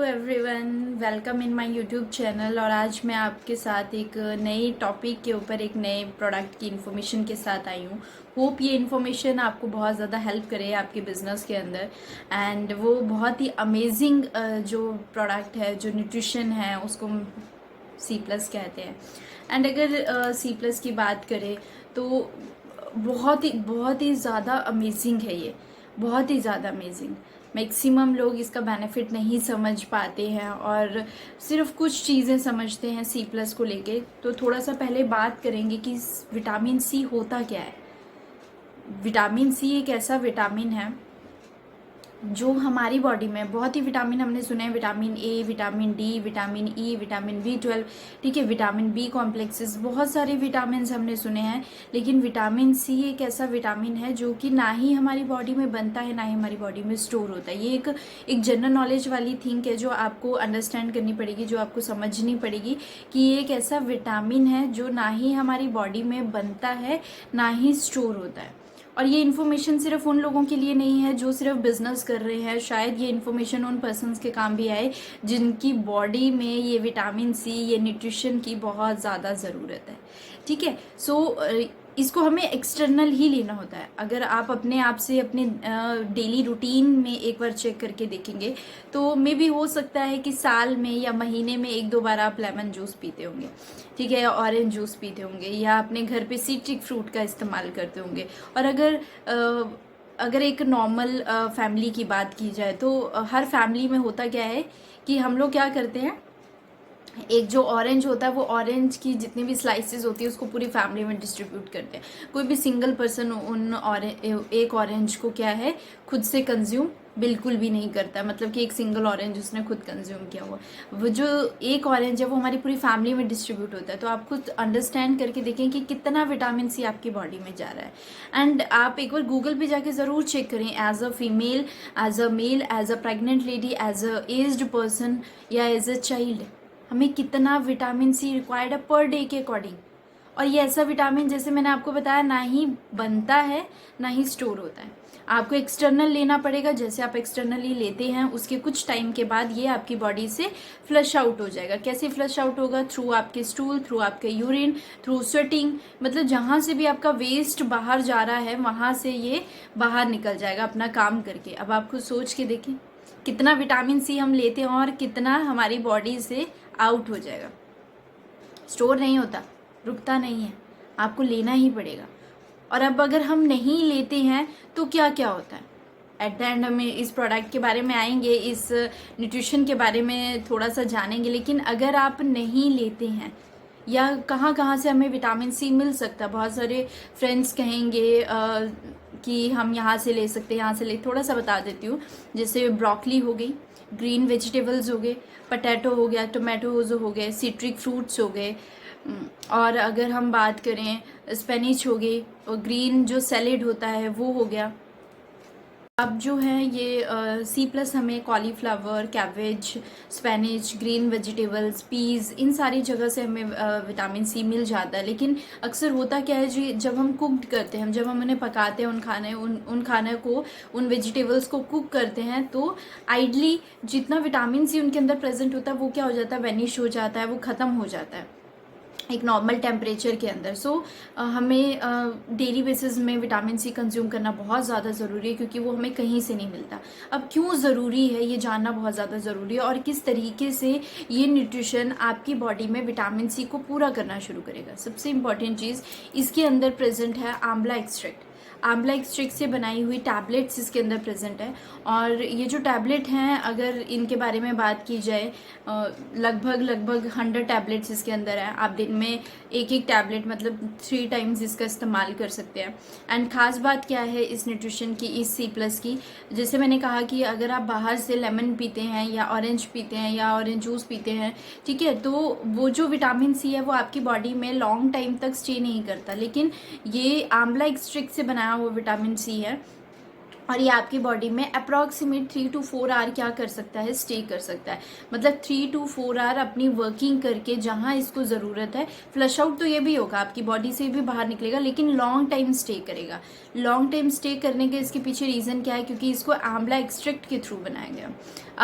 Everyone, welcome in my YouTube channel. और आज मैं आपके साथ एक नई टॉपिक के ऊपर एक नए प्रोडक्ट की इन्फॉर्मेशन के साथ आई हूँ। होप ये इन्फॉर्मेशन आपको बहुत ज़्यादा हेल्प करे आपके बिज़नेस के अंदर। एंड वो बहुत ही अमेजिंग जो प्रोडक्ट है, जो न्यूट्रिशन है, उसको C+ कहते हैं। एंड अगर C+ की बात करें तो बहुत ही ज़्यादा अमेजिंग है ये, बहुत ही ज़्यादा अमेजिंग। मैक्सिमम लोग इसका बेनिफिट नहीं समझ पाते हैं और सिर्फ कुछ चीज़ें समझते हैं C+ को लेके। तो थोड़ा सा पहले बात करेंगे कि विटामिन सी होता क्या है। विटामिन सी एक ऐसा विटामिन है जो हमारी बॉडी में, बहुत ही विटामिन हमने सुने हैं, vitamin A, vitamin D, vitamin E, vitamin B12, ठीक है, विटामिन बी कॉम्प्लेक्सेस, बहुत सारे विटामिन हमने सुने हैं। लेकिन विटामिन सी एक ऐसा विटामिन है जो कि ना ही हमारी बॉडी में बनता है, ना ही हमारी बॉडी में स्टोर होता है। ये एक जनरल नॉलेज वाली थिंग है जो आपको अंडरस्टैंड करनी पड़ेगी, जो आपको समझनी पड़ेगी कि ये एक ऐसा विटामिन है जो ना ही हमारी बॉडी में बनता है, ना ही स्टोर होता है। और ये इन्फॉर्मेशन सिर्फ उन लोगों के लिए नहीं है जो सिर्फ बिजनेस कर रहे हैं। शायद ये इन्फॉर्मेशन उन पर्सन्स के काम भी आए जिनकी बॉडी में ये विटामिन सी, ये न्यूट्रिशन की बहुत ज़्यादा ज़रूरत है, ठीक है। सो इसको हमें एक्सटर्नल ही लेना होता है। अगर आप अपने आप से अपने डेली रूटीन में एक बार चेक करके देखेंगे तो मे भी हो सकता है कि साल में या महीने में 1-2 बार आप लेमन जूस पीते होंगे, ठीक है, या ऑरेंज जूस पीते होंगे, या अपने घर पे सिट्रिक फ्रूट का इस्तेमाल करते होंगे। और अगर एक नॉर्मल फैमिली की बात की जाए तो हर फैमिली में होता क्या है कि हम लोग क्या करते हैं, एक जो ऑरेंज होता है वो ऑरेंज की जितनी भी स्लाइसेस होती है उसको पूरी फैमिली में डिस्ट्रीब्यूट करते हैं। कोई भी सिंगल पर्सन एक ऑरेंज को क्या है, खुद से कंज्यूम बिल्कुल भी नहीं करता है। मतलब कि एक सिंगल ऑरेंज उसने खुद कंज्यूम किया हुआ, वो जो एक ऑरेंज है वो हमारी पूरी फैमिली में डिस्ट्रीब्यूट होता है। तो आप खुद अंडरस्टैंड करके देखें कि कितना विटामिन सी आपकी बॉडी में जा रहा है। एंड आप एक बार गूगल पे जाके ज़रूर चेक करें, as a female, as a male, as a pregnant lady, as a aged person या एज अ चाइल्ड, हमें कितना विटामिन सी रिक्वायर्ड है पर डे के अकॉर्डिंग। और ये ऐसा विटामिन, जैसे मैंने आपको बताया, ना ही बनता है ना ही स्टोर होता है। आपको एक्सटर्नल लेना पड़ेगा। जैसे आप एक्सटर्नली लेते हैं उसके कुछ टाइम के बाद ये आपकी बॉडी से फ्लश आउट हो जाएगा। कैसे फ्लश आउट होगा? थ्रू आपके स्टूल, थ्रू आपके यूरिन, थ्रू स्वेटिंग। मतलब जहाँ से भी आपका वेस्ट बाहर जा रहा है वहाँ से ये बाहर निकल जाएगा अपना काम करके। अब आप खुद सोच के देखें कितना विटामिन सी हम लेते हैं और कितना हमारी बॉडी से आउट हो जाएगा। स्टोर नहीं होता, रुकता नहीं है, आपको लेना ही पड़ेगा। और अब अगर हम नहीं लेते हैं तो क्या क्या होता है। एट द एंड हमें इस प्रोडक्ट के बारे में आएंगे, इस न्यूट्रिशन के बारे में थोड़ा सा जानेंगे। लेकिन अगर आप नहीं लेते हैं, या कहाँ कहाँ से हमें विटामिन सी मिल सकता है, बहुत सारे फ्रेंड्स कहेंगे कि हम यहाँ से ले सकते हैं, यहाँ से ले, थोड़ा सा बता देती हूँ। जैसे ब्रोकली हो गई, ग्रीन वेजिटेबल्स हो गए, पटैटो हो गया, टोमेटोज हो गए, सिट्रिक फ्रूट्स हो गए। और अगर हम बात करें स्पेनिच हो गई, और ग्रीन जो सैलेड होता है वो हो गया। अब जो है ये C+ हमें cauliflower, cabbage, spinach, green vegetables, peas, इन सारी जगह से हमें विटामिन सी मिल जाता है। लेकिन अक्सर होता क्या है जी, जब हम कुकड करते हैं, जब हम उन्हें पकाते हैं, उन खाने को, उन वेजिटेबल्स को कुक करते हैं, तो आइडली जितना विटामिन सी उनके अंदर प्रेजेंट होता है वो क्या हो जाता है, वेनिश हो जाता है, वो ख़त्म हो जाता है एक नॉर्मल टेम्परेचर के अंदर। सो हमें डेली बेसिस में विटामिन सी कंज्यूम करना बहुत ज़्यादा ज़रूरी है, क्योंकि वो हमें कहीं से नहीं मिलता। अब क्यों ज़रूरी है ये जानना बहुत ज़्यादा ज़रूरी है, और किस तरीके से ये न्यूट्रिशन आपकी बॉडी में विटामिन सी को पूरा करना शुरू करेगा। सबसे इम्पॉर्टेंट चीज़, इसके अंदर प्रेजेंट है आंवला एक्सट्रैक्ट। आंवला एक्सट्रैक्ट से बनाई हुई टैबलेट्स इसके अंदर प्रेजेंट है। और ये जो टैबलेट हैं, अगर इनके बारे में बात की जाए, लगभग 100 टैबलेट्स इसके अंदर है। आप दिन में एक टैबलेट, मतलब 3 टाइम्स इसका इस्तेमाल कर सकते हैं। एंड ख़ास बात क्या है इस न्यूट्रिशन की, इस C+ की, जैसे मैंने कहा कि अगर आप बाहर से लेमन पीते हैं या ऑरेंज पीते हैं या ऑरेंज जूस पीते हैं, ठीक है, तो वो जो विटामिन सी है वो आपकी बॉडी में लॉन्ग टाइम तक स्टे नहीं करता। लेकिन ये आंवला एक्सट्रैक्ट से बनाया हुआ विटामिन सी है, और ये आपकी बॉडी में अप्रॉक्सीमेट 3 to 4 आवर क्या कर सकता है, स्टे कर सकता है। मतलब 3 to 4 आवर अपनी वर्किंग करके जहाँ इसको ज़रूरत है, फ्लश आउट तो ये भी होगा, आपकी बॉडी से भी बाहर निकलेगा, लेकिन लॉन्ग टाइम स्टे करेगा। लॉन्ग टाइम स्टे करने के इसके पीछे रीज़न क्या है, क्योंकि इसको आंवला एक्सट्रैक्ट के थ्रू बनाया गया।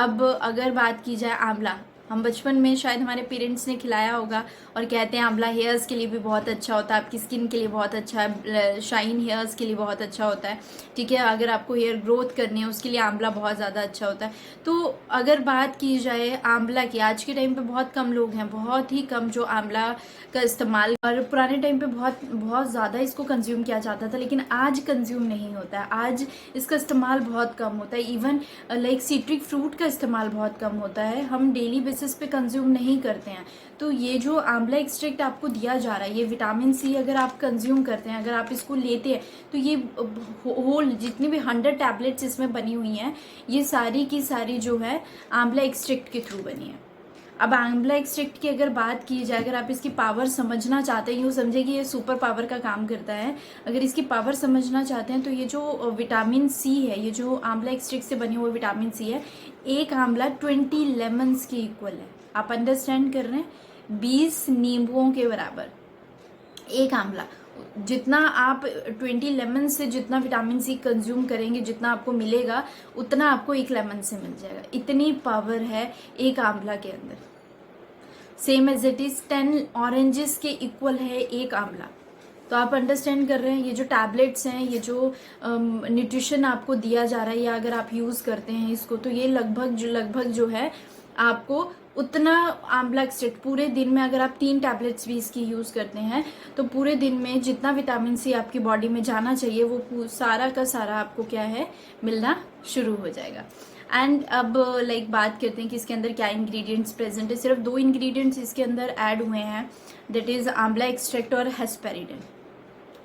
अब अगर बात की जाए आंवला, हम बचपन में शायद हमारे पेरेंट्स ने खिलाया होगा और कहते हैं आंवला हेयर्स के लिए भी बहुत अच्छा होता है, आपकी स्किन के लिए बहुत अच्छा है, शाइन हेयर्स के लिए बहुत अच्छा होता है, ठीक है। अगर आपको हेयर ग्रोथ करनी है उसके लिए आंवला बहुत ज़्यादा अच्छा होता है। तो अगर बात की जाए आंवला की, आज के टाइम पे बहुत कम लोग हैं, बहुत ही कम जो आंवला का इस्तेमाल, और पुराने टाइम पे बहुत बहुत ज़्यादा इसको कंज्यूम किया जाता था, लेकिन आज कंज्यूम नहीं होता है। आज इसका इस्तेमाल बहुत कम होता है। इवन लाइक सिट्रिक फ्रूट का इस्तेमाल बहुत कम होता है, हम डेली बेसिस पे कंज्यूम नहीं करते हैं। तो ये जो आंवला एक्सट्रैक्ट आपको दिया जा रहा है, ये विटामिन सी अगर आप कंज्यूम करते हैं, अगर आप इसको लेते हैं, तो ये होल जितनी भी 100 टैबलेट्स इसमें बनी हुई हैं, ये सारी की सारी जो है आंवला एक्सट्रैक्ट के थ्रू बनी है। अब आंवला एक्सट्रैक्ट की अगर बात की जाए, अगर आप इसकी पावर समझना चाहते हैं, यूँ समझे कि ये सुपर पावर का काम करता है। अगर इसकी पावर समझना चाहते हैं तो ये जो विटामिन सी है, ये जो आंवला एक्सट्रैक्ट से बनी हुई विटामिन सी है, एक आंवला 20 लेमन्स के इक्वल है। आप अंडरस्टैंड कर रहे हैं, 20 नींबुओं के बराबर एक आंवला। जितना आप 20 लेमन से जितना विटामिन सी कंज्यूम करेंगे, जितना आपको मिलेगा, उतना आपको एक लेमन से मिल जाएगा। इतनी पावर है एक आंवला के अंदर। Same as it is 10 oranges के इक्वल है एक आंवला। तो आप अंडरस्टैंड कर रहे हैं, ये जो टैबलेट्स हैं, ये जो न्यूट्रिशन आपको दिया जा रहा है, या अगर आप यूज़ करते हैं इसको, तो ये लगभग जो है आपको उतना आंवला एक्सट्रैक्ट पूरे दिन में, अगर आप 3 टैबलेट्स भी इसकी यूज़ करते हैं, तो पूरे दिन में जितना विटामिन सी आपकी बॉडी में जाना चाहिए, वो सारा का सारा आपको क्या है, मिलना शुरू हो जाएगा। एंड अब लाइक बात करते हैं कि इसके अंदर क्या इंग्रेडिएंट्स प्रेजेंट है। सिर्फ 2 इंग्रेडिएंट्स इसके अंदर ऐड हुए हैं, दैट इज़ आंवला एक्सट्रैक्ट और हेस्पेरिडिन।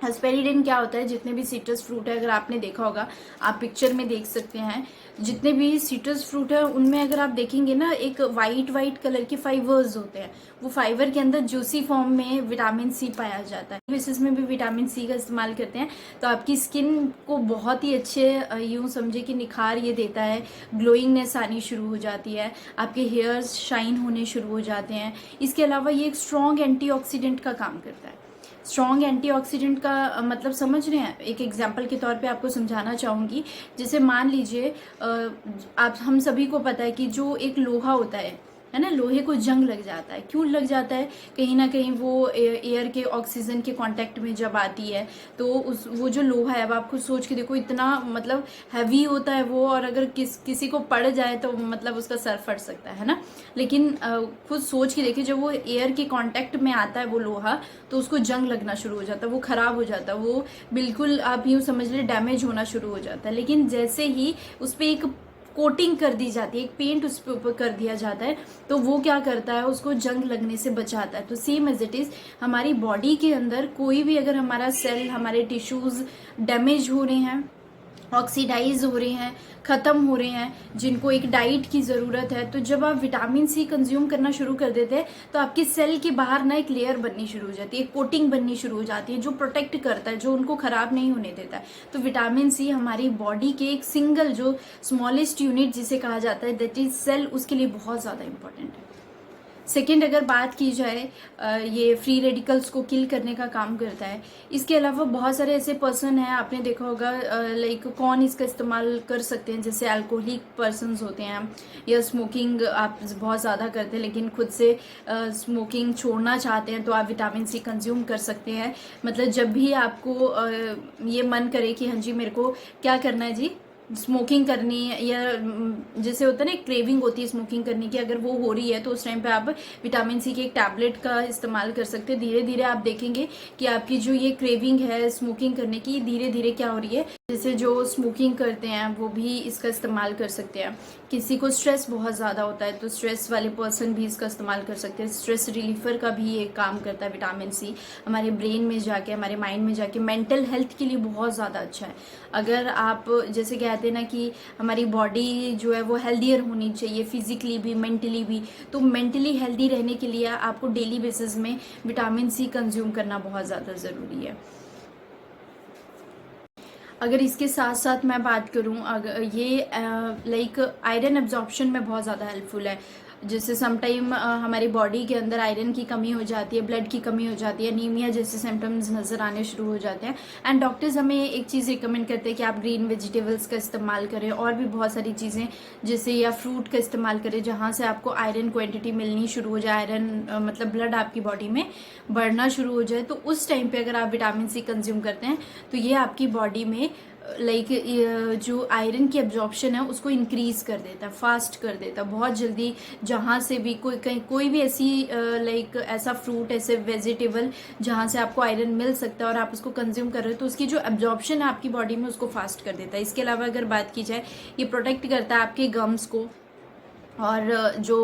हेस्पेरिडिन क्या होता है, जितने भी सिट्रस फ्रूट है, अगर आपने देखा होगा, आप पिक्चर में देख सकते हैं, जितने भी सिट्रस फ्रूट है उनमें अगर आप देखेंगे ना, एक वाइट कलर के फाइबर्स होते हैं। वो फाइबर के अंदर जूसी फॉर्म में विटामिन सी पाया जाता है। बेसिस में भी विटामिन सी का इस्तेमाल करते हैं, तो आपकी स्किन को बहुत ही अच्छे, यूँ समझे कि निखार ये देता है, ग्लोइंगनेस आनी शुरू हो जाती है, आपके हेयर्स शाइन होने शुरू हो जाते हैं। इसके अलावा ये एक स्ट्रॉन्ग एंटीऑक्सीडेंट का काम करता है। स्ट्रॉन्ग एंटीऑक्सीडेंट का मतलब समझ रहे हैं, एक एग्जांपल के तौर पे आपको समझाना चाहूँगी। जैसे मान लीजिए आप, हम सभी को पता है कि जो एक लोहा होता है ना, लोहे को जंग लग जाता है। क्यों लग जाता है, कहीं ना कहीं वो एयर के ऑक्सीजन के कांटेक्ट में जब आती है, तो वो जो लोहा है, अब आप खुद सोच के देखो, इतना मतलब हैवी होता है वो, और अगर किसी को पड़ जाए तो मतलब उसका सर फट सकता है ना। लेकिन खुद सोच के देखिए, जब वो एयर के कांटेक्ट में आता है वो लोहा, तो उसको जंग लगना शुरू हो जाता है, वो खराब हो जाता है, वो बिल्कुल आप यूँ समझ लीजिए डैमेज होना शुरू हो जाता है। लेकिन जैसे ही उस पर एक कोटिंग कर दी जाती है, एक पेंट उस पर ऊपर कर दिया जाता है, तो वो क्या करता है, उसको जंग लगने से बचाता है। तो सेम एज इट इज हमारी बॉडी के अंदर कोई भी अगर हमारा सेल, हमारे टिश्यूज डैमेज हो रहे हैं, ऑक्सीडाइज हो रहे हैं, ख़त्म हो रहे हैं, जिनको एक डाइट की ज़रूरत है, तो जब आप विटामिन सी कंज्यूम करना शुरू कर देते हैं, तो आपके सेल के बाहर ना एक लेयर बननी शुरू हो जाती है, एक कोटिंग बननी शुरू हो जाती है, जो प्रोटेक्ट करता है, जो उनको ख़राब नहीं होने देता है। तो विटामिन सी हमारी बॉडी के एक सिंगल, जो स्मॉलेस्ट यूनिट जिसे कहा जाता है, दैट इज सेल, उसके लिए बहुत ज़्यादा इंपॉर्टेंट है। सेकेंड अगर बात की जाए, ये फ्री रेडिकल्स को किल करने का काम करता है। इसके अलावा बहुत सारे ऐसे पर्सन हैं, आपने देखा होगा, लाइक कौन इसका इस्तेमाल कर सकते हैं, जैसे अल्कोहलिक पर्सनस होते हैं, या स्मोकिंग आप बहुत ज़्यादा करते हैं लेकिन खुद से स्मोकिंग छोड़ना चाहते हैं, तो आप विटामिन सी कंज्यूम कर सकते हैं। मतलब जब भी आपको ये मन करे कि हाँ जी मेरे को क्या करना है जी, स्मोकिंग करनी है, या जैसे होता है ना क्रेविंग होती है स्मोकिंग करने की, अगर वो हो रही है, तो उस टाइम पे आप विटामिन सी के एक टैबलेट का इस्तेमाल कर सकते हैं। धीरे धीरे आप देखेंगे कि आपकी जो ये क्रेविंग है स्मोकिंग करने की, धीरे धीरे क्या हो रही है। जैसे जो स्मोकिंग करते हैं वो भी इसका इस्तेमाल कर सकते हैं। किसी को स्ट्रेस बहुत ज़्यादा होता है, तो स्ट्रेस वाले पर्सन भी इसका इस्तेमाल कर सकते हैं। स्ट्रेस रिलीफर का भी ये काम करता है विटामिन सी, हमारे ब्रेन में जाके, हमारे माइंड में जाके, मेंटल हेल्थ के लिए बहुत ज़्यादा अच्छा है। अगर आप जैसे कहते हैं ना कि हमारी बॉडी जो है वो हेल्दियर होनी चाहिए, फिजिकली भी, मेंटली भी, तो मेंटली हेल्दी रहने के लिए आपको डेली बेसिस में विटामिन सी कंज्यूम करना बहुत ज़्यादा ज़रूरी है। अगर इसके साथ साथ मैं बात करूं, अगर ये लाइक आयरन एब्जॉर्प्शन में बहुत ज़्यादा हेल्पफुल है। जैसे समटाइम हमारी बॉडी के अंदर आयरन की कमी हो जाती है, ब्लड की कमी हो जाती है, एनीमिया जैसे सिम्टम्स नज़र आने शुरू हो जाते हैं। एंड डॉक्टर्स हमें एक चीज़ रिकमेंड करते हैं कि आप ग्रीन वेजिटेबल्स का इस्तेमाल करें, और भी बहुत सारी चीज़ें जैसे, या फ्रूट का इस्तेमाल करें जहाँ से आपको आयरन क्वांटिटी मिलनी शुरू हो जाए, आयरन मतलब ब्लड आपकी बॉडी में बढ़ना शुरू हो जाए। तो उस टाइम पे अगर आप विटामिन सी कंज्यूम करते हैं तो ये आपकी बॉडी में लाइक जो आयरन की एब्जॉर्प्शन है उसको इंक्रीज कर देता है, फास्ट कर देता है बहुत जल्दी। जहाँ से भी कोई भी ऐसी लाइक ऐसा फ्रूट, ऐसे वेजिटेबल जहाँ से आपको आयरन मिल सकता है और आप उसको कंज्यूम कर रहे हो, तो उसकी जो एब्जॉर्प्शन है आपकी बॉडी में उसको फास्ट कर देता है। इसके अलावा अगर बात की जाए, ये प्रोटेक्ट करता है आपके गम्स को, और जो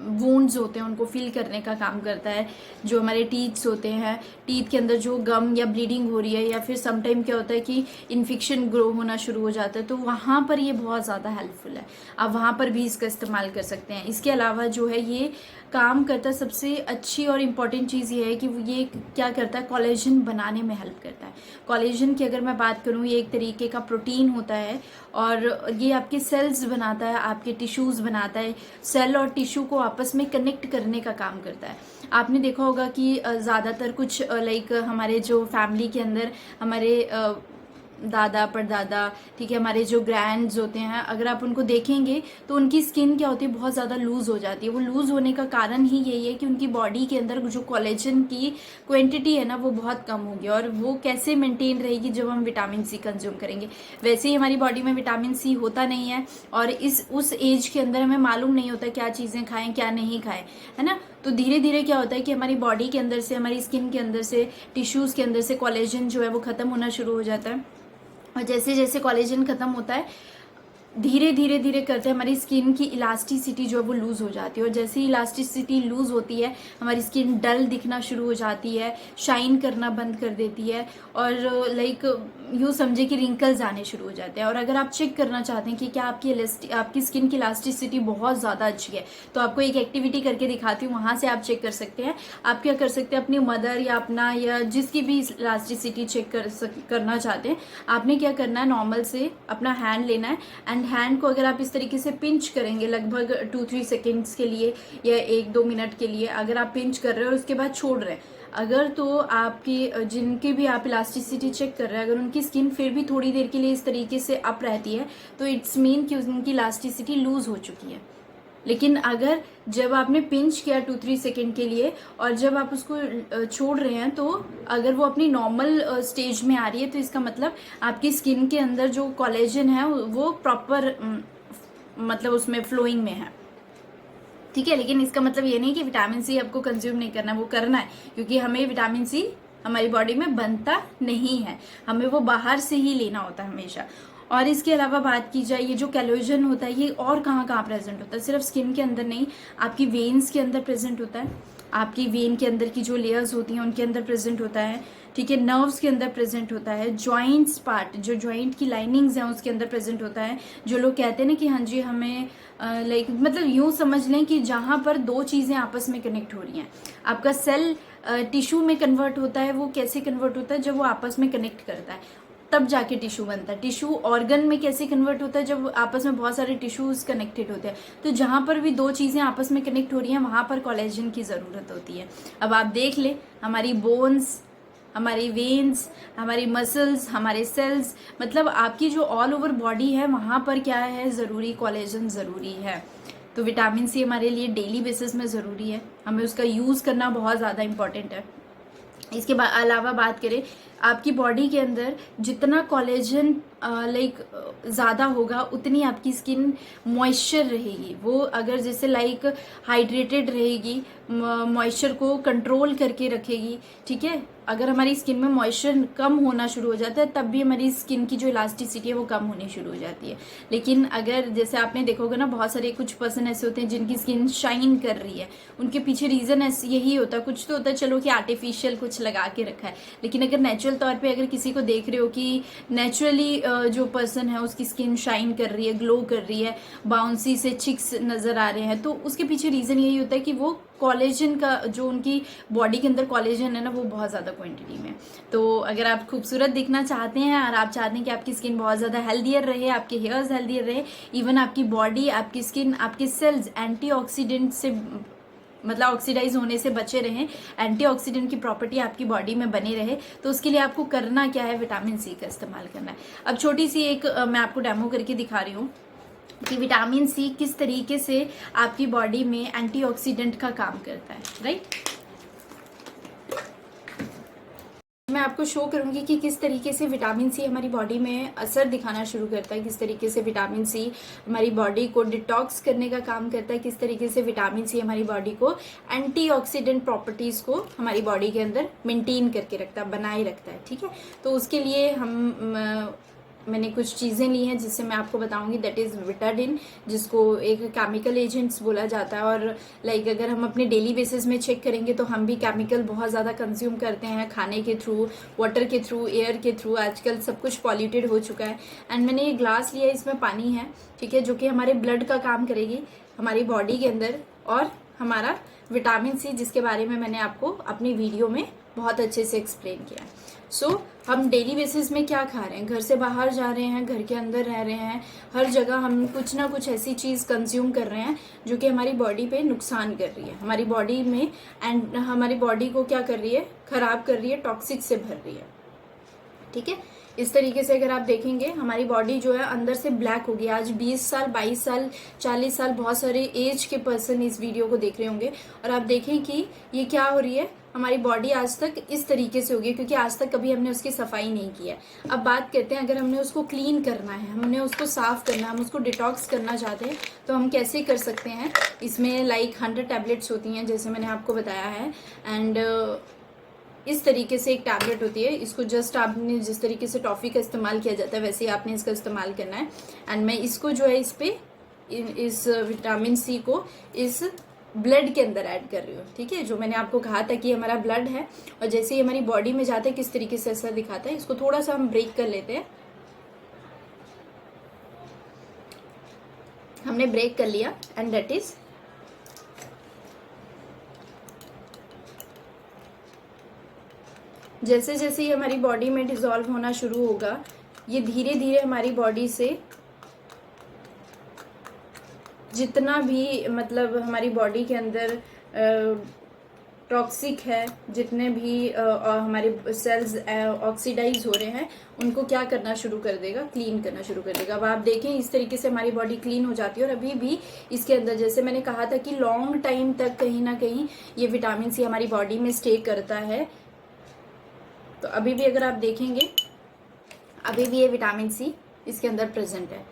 वुंड्स होते हैं उनको फील करने का काम करता है। जो हमारे टीथ्स होते हैं, टीथ के अंदर जो गम या ब्लीडिंग हो रही है, या फिर समटाइम क्या होता है कि इन्फेक्शन ग्रो होना शुरू हो जाता है, तो वहाँ पर ये बहुत ज़्यादा हेल्पफुल है। आप वहाँ पर भी इसका इस्तेमाल कर सकते हैं। इसके अलावा जो है ये काम करता है, सबसे अच्छी और इम्पॉर्टेंट चीज़ ये है कि ये क्या करता है, कोलेजन बनाने में हेल्प करता है। कोलेजन की अगर मैं बात करूँ, ये एक तरीके का प्रोटीन होता है और ये आपके सेल्स बनाता है, आपके टिश्यूज़ बनाता है। सेल और टिश्यू को आपस में कनेक्ट करने का काम करता है। आपने देखा होगा कि ज़्यादातर कुछ लाइक हमारे जो फैमिली के अंदर हमारे दादा परदादा, ठीक है, हमारे जो ग्रैंड्स होते हैं, अगर आप उनको देखेंगे तो उनकी स्किन क्या होती है, बहुत ज़्यादा लूज़ हो जाती है। वो लूज़ होने का कारण ही यही है कि उनकी बॉडी के अंदर जो कोलेजन की क्वांटिटी है ना वो बहुत कम होगी। और वो कैसे मेंटेन रहेगी, जब हम विटामिन सी कंज्यूम करेंगे। वैसे ही हमारी बॉडी में विटामिन सी होता नहीं है, और उस एज के अंदर हमें मालूम नहीं होता क्या चीज़ें खाएं क्या नहीं खाएं, है ना। तो धीरे धीरे क्या होता है कि हमारी बॉडी के अंदर से, हमारी स्किन के अंदर से, टिश्यूज़ के अंदर से कोलेजन जो है वो ख़त्म होना शुरू हो जाता है। और जैसे जैसे कोलेजन खत्म होता है, धीरे धीरे धीरे करते हमारी स्किन की इलास्टिसिटी जो है वो लूज़ हो जाती है। और जैसे ही इलास्टिसिटी लूज़ होती है, हमारी स्किन डल दिखना शुरू हो जाती है, शाइन करना बंद कर देती है, और लाइक यूँ समझे कि रिंकल्स आने शुरू हो जाते हैं। और अगर आप चेक करना चाहते हैं कि क्या आपकी स्किन की इलास्टिसिटी बहुत ज़्यादा अच्छी है, तो आपको एक एक्टिविटी करके दिखाती हूँ, वहाँ से आप चेक कर सकते हैं। आप क्या कर सकते हैं, अपनी मदर या अपना या जिसकी भी इलास्टिसिटी चेक करना चाहते हैं, आपने क्या करना है, नॉर्मल से अपना हैंड लेना है, एंड हैंड को अगर आप इस तरीके से पिंच करेंगे लगभग 2-3 सेकेंड्स के लिए या 1-2 मिनट के लिए, अगर आप पिंच कर रहे हो और उसके बाद छोड़ रहे हैं, अगर तो आपकी जिनकी भी आप इलास्टिसिटी चेक कर रहे हैं, अगर उनकी स्किन फिर भी थोड़ी देर के लिए इस तरीके से अप रहती है, तो इट्स मीन कि उनकी इलास्टिसिटी लूज हो चुकी है। लेकिन अगर जब आपने पिंच किया 2-3 सेकेंड के लिए और जब आप उसको छोड़ रहे हैं, तो अगर वो अपनी नॉर्मल स्टेज में आ रही है, तो इसका मतलब आपकी स्किन के अंदर जो कोलेजन है वो प्रॉपर मतलब उसमें फ्लोइंग में है, ठीक है। लेकिन इसका मतलब ये नहीं कि विटामिन सी आपको कंज्यूम नहीं करना है, वो करना है, क्योंकि हमें विटामिन सी हमारी बॉडी में बनता नहीं है, हमें वो बाहर से ही लेना होता है हमेशा। और इसके अलावा बात की जाए, ये जो कोलेजन होता है ये और कहाँ कहाँ प्रेजेंट होता है, सिर्फ स्किन के अंदर नहीं, आपकी वेन्स के अंदर प्रेजेंट होता है, आपकी वेन के अंदर की जो लेयर्स होती हैं उनके अंदर प्रेजेंट होता है, ठीक है, नर्व्स के अंदर प्रेजेंट होता है, जॉइंट्स पार्ट, जो जॉइंट की लाइनिंग्स हैं उसके अंदर प्रेजेंट होता है। जो लोग कहते हैं ना कि हाँ जी हमें लाइक मतलब यूँ समझ लें कि जहाँ पर दो चीज़ें आपस में कनेक्ट हो रही हैं, आपका सेल टिश्यू में कन्वर्ट होता है। वो कैसे कन्वर्ट होता है, जब वो आपस में कनेक्ट करता है तब जाके टिश्यू बनता है। टिश्यू ऑर्गन में कैसे कन्वर्ट होता है, जब आपस में बहुत सारे टिश्यूज कनेक्टेड होते हैं। तो जहाँ पर भी दो चीज़ें आपस में कनेक्ट हो रही हैं, वहाँ पर कोलेजन की ज़रूरत होती है। अब आप देख ले, हमारी बोन्स, हमारी वेन्स, हमारी मसल्स, हमारे सेल्स, मतलब आपकी जो ऑल ओवर बॉडी है, वहाँ पर क्या है ज़रूरी, कोलेजन ज़रूरी है। तो विटामिन सी हमारे लिए डेली बेसिस में ज़रूरी है, हमें उसका यूज़ करना बहुत ज़्यादा इम्पॉर्टेंट है। इसके अलावा बात करें, आपकी बॉडी के अंदर जितना कोलेजन लाइक ज़्यादा होगा, उतनी आपकी स्किन मॉइस्चर रहेगी। वो अगर जैसे लाइक हाइड्रेटेड रहेगी, मॉइस्चर को कंट्रोल करके रखेगी, ठीक है। अगर हमारी स्किन में मॉइस्चर कम होना शुरू हो जाता है, तब भी हमारी स्किन की जो इलास्टिसिटी है वो कम होनी शुरू हो जाती है। लेकिन अगर जैसे आपने देखा होगा ना, बहुत सारे कुछ पर्सन ऐसे होते हैं जिनकी स्किन शाइन कर रही है, उनके पीछे रीज़न ऐसे यही होता है। कुछ तो होता है चलो कि आर्टिफिशियल कुछ लगा के रखा है, लेकिन अगर नेचुरल तौर पे अगर किसी को देख रहे हो कि नेचुरली जो पर्सन है उसकी स्किन शाइन कर रही है, ग्लो कर रही है, बाउंसी से चिक्स नज़र आ रहे हैं, तो उसके पीछे रीज़न यही होता है कि वो कोलेजन का, जो उनकी बॉडी के अंदर कोलेजन है ना, वो बहुत ज़्यादा क्वांटिटी में। तो अगर आप खूबसूरत दिखना चाहते हैं और आप चाहते हैं कि आपकी स्किन बहुत ज़्यादा हेल्दियर रहे, आपके हेयर्स हेल्दियर रहे, इवन आपकी बॉडी, आपकी स्किन, आपके सेल्स एंटीऑक्सीडेंट से मतलब ऑक्सीडाइज होने से बचे रहें, एंटीऑक्सीडेंट की प्रॉपर्टी आपकी बॉडी में बनी रहे, तो उसके लिए आपको करना क्या है, विटामिन सी का इस्तेमाल करना है। अब छोटी सी एक मैं आपको डेमो करके दिखा रही हूँ कि विटामिन सी किस तरीके से आपकी बॉडी में एंटीऑक्सीडेंट का काम करता है, राइट। मैं आपको शो करूंगी कि किस तरीके से विटामिन सी हमारी बॉडी में असर दिखाना शुरू करता है, किस तरीके से विटामिन सी हमारी बॉडी को डिटॉक्स करने का काम करता है, किस तरीके से विटामिन सी हमारी बॉडी को एंटीऑक्सीडेंट प्रॉपर्टीज़ को हमारी बॉडी के अंदर मेंटेन करके रखता है, बनाए रखता है, ठीक है। तो उसके लिए मैंने कुछ चीज़ें ली हैं जिससे मैं आपको बताऊंगी, दैट इज़ विटाडिन, जिसको एक केमिकल एजेंट्स बोला जाता है। और लाइक अगर हम अपने डेली बेसिस में चेक करेंगे तो हम भी केमिकल बहुत ज़्यादा कंज्यूम करते हैं, खाने के थ्रू, वाटर के थ्रू, एयर के थ्रू। आजकल सब कुछ पॉल्यूटेड हो चुका है। एंड मैंने ये ग्लास लिया, इसमें पानी है, ठीक है, जो कि हमारे ब्लड का काम करेगी हमारी बॉडी के अंदर, और हमारा विटामिन सी, जिसके बारे में मैंने आपको अपनी वीडियो में बहुत अच्छे से एक्सप्लेन किया है। हम डेली बेसिस में क्या खा रहे हैं, घर से बाहर जा रहे हैं, घर के अंदर रह रहे हैं, हर जगह हम कुछ ना कुछ ऐसी चीज़ कंज्यूम कर रहे हैं जो कि हमारी बॉडी पे नुकसान कर रही है, हमारी बॉडी में, एंड हमारी बॉडी को क्या कर रही है, खराब कर रही है, टॉक्सिक से भर रही है, ठीक है। इस तरीके से अगर आप देखेंगे हमारी बॉडी जो है अंदर से ब्लैक होगी। आज 20 साल, 22 साल, 40 साल, बहुत सारे एज के पर्सन इस वीडियो को देख रहे होंगे, और आप देखें कि ये क्या हो रही है, हमारी बॉडी आज तक इस तरीके से होगी क्योंकि आज तक कभी हमने उसकी सफाई नहीं की है। अब बात करते हैं, अगर हमने उसको क्लीन करना है, हमने उसको साफ करना है, हम उसको डिटॉक्स करना चाहते हैं, तो हम कैसे कर सकते हैं। इसमें लाइक 100 टैबलेट्स होती हैं, जैसे मैंने आपको बताया है। एंड इस तरीके से एक टैबलेट होती है, इसको जस्ट आपने जिस तरीके से टॉफ़ी का इस्तेमाल किया जाता है वैसे ही आपने इसका इस्तेमाल करना है। एंड मैं इसको जो है इस पे इस विटामिन सी को इस ब्लड के अंदर ऐड कर रही हूँ, ठीक है। जो मैंने आपको कहा था कि हमारा ब्लड है, और जैसे ही हमारी बॉडी में जाता है किस तरीके से असर दिखाता है, इसको थोड़ा सा हम ब्रेक कर लेते हैं। हमने ब्रेक कर लिया, एंड दैट इज जैसे जैसे ये हमारी बॉडी में डिसॉल्व होना शुरू होगा, ये धीरे धीरे हमारी बॉडी से जितना भी मतलब हमारी बॉडी के अंदर टॉक्सिक है, जितने भी हमारे सेल्स ऑक्सीडाइज हो रहे हैं, उनको क्या करना शुरू कर देगा, क्लीन करना शुरू कर देगा। अब आप देखें इस तरीके से हमारी बॉडी क्लीन हो जाती है, और अभी भी इसके अंदर, जैसे मैंने कहा था कि लॉन्ग टाइम तक कहीं ना कहीं ये विटामिन सी हमारी बॉडी में स्टे करता है। तो अभी भी अगर आप देखेंगे, अभी भी ये विटामिन सी इसके अंदर प्रेजेंट है।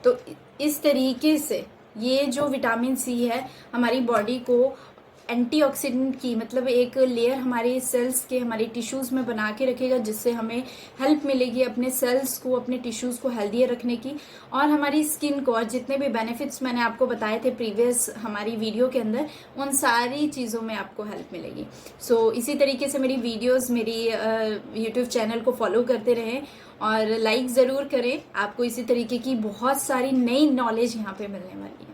तो इस तरीके से ये जो विटामिन सी है हमारी बॉडी को एंटीऑक्सीडेंट की मतलब एक लेयर हमारे सेल्स के, हमारे टिश्यूज़ में बना के रखेगा, जिससे हमें हेल्प मिलेगी अपने सेल्स को, अपने टिश्यूज़ को हेल्दियर रखने की, और हमारी स्किन को, और जितने भी बेनिफिट्स मैंने आपको बताए थे प्रीवियस हमारी वीडियो के अंदर, उन सारी चीज़ों में आपको हेल्प मिलेगी। सो इसी तरीके से मेरी वीडियोज़, मेरी यूट्यूब चैनल को फॉलो करते रहें और लाइक ज़रूर करें। आपको इसी तरीके की बहुत सारी नई नॉलेज यहाँ पे मिलने वाली है।